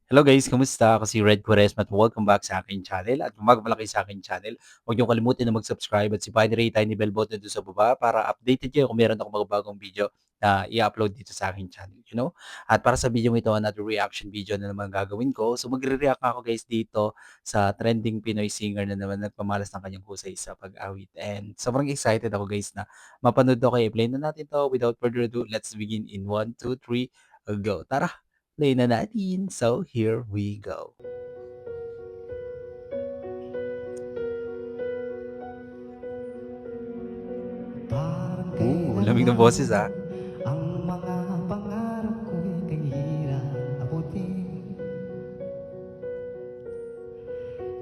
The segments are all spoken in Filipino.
Hello guys, kamusta? Ako si Red Quaresma at welcome back sa aking channel. At kung bago pa lang kayo sa aking channel, huwag niyong kalimutan na mag-subscribe at si Padre tiny bell button doon sa baba para updated kayo kung meron akong mga bagong video na i-upload dito sa aking channel, you know? At para sa video ito, another reaction video na naman gagawin ko. So magre-react ako guys dito sa trending Pinoy singer na naman nagpamalas ng kanyang husay sa pag-awit. And sobrang excited ako guys na mapanood to kayo. I-play na natin to without further ado. Let's begin in 1, 2, 3, go. Tara! Play na natin. So, here we go. Parang Lamig ng kailanman boses, ah. ang mga pangarap ko'y kahirap abutin.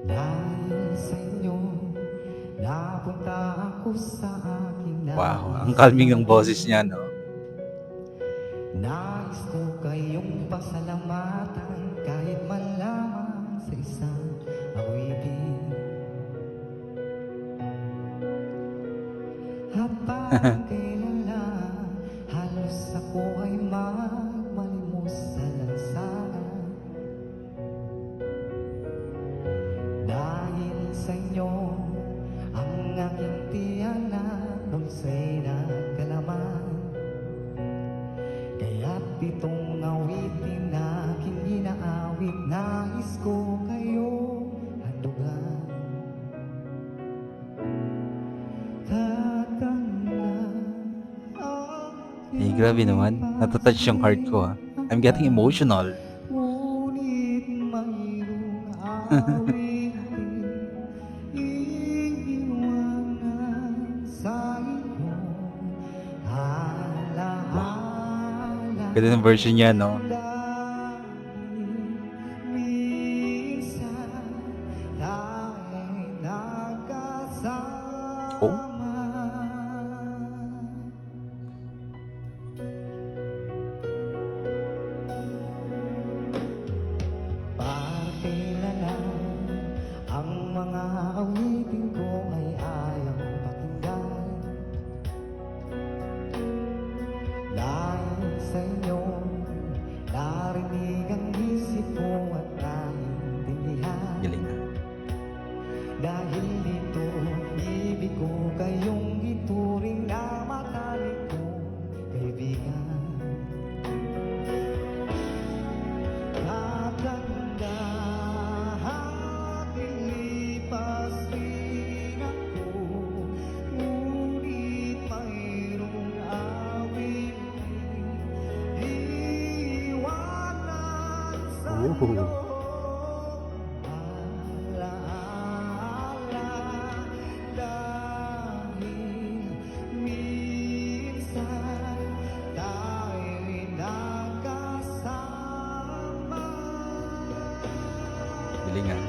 Dahil sa inyo, napunta ako sa aking Wow, ang nais calming ng boses gawin. niya 'no? Nais ko kayong pasalamatan kahit man lamang sa isang awitin. At parang kailan lang halos ako ay magmalimos sa lansangan. Dahil sa inyo, ang aking tiyanak dulce'y nagkalaman. Kaya't itong awitin na aking inaawit, nais ko kayong handugan. Tatanda Eh, aking grabe naman. Nata-touch yung heart ko, lipas ah. I'm getting emotional. ngunit mayroong awitin iiwanan sa iyong Wow, alaala. ganda ng version niya 'no? Dahil minsan tayo'y Oh, nagkasama. Pakilala ang mga awitin ko ay ayaw pakinggan. Dahil sa inyo, narinig ang isip ko at naintindihan. galing, ah. Dahil dito, ibig ko kayong ituring na matalik kong kaibigan. Kagandahan nilipas din ako, ngunit mayroong awitin iiwanan sa Ooh. iyong alaala. Dahil minsan tayo'y nagkasama. Galing, ah.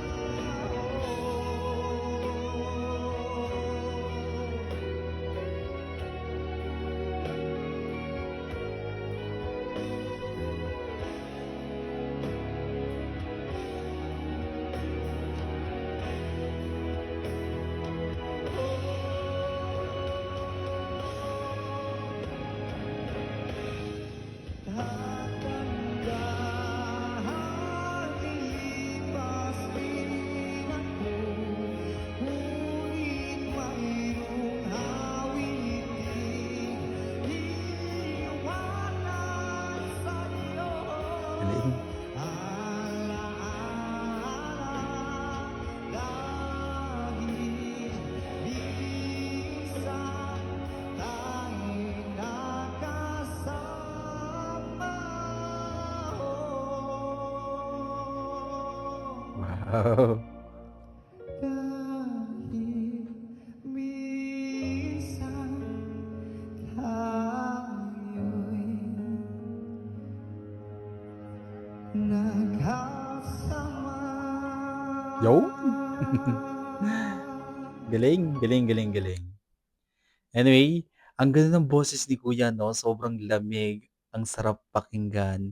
Kagandahan nilipas din ako, ngunit mayroong awitin iiwanan sa iyong Galing. alaala. Dahil minsan tayo'y nagkasama. Wow. Dahil minsan tayo'y Yun. nagkasama. Galing, galing, galing, galing. Anyway, ang ganda ng boses ni Kuya 'no, sobrang lamig, ang sarap pakinggan.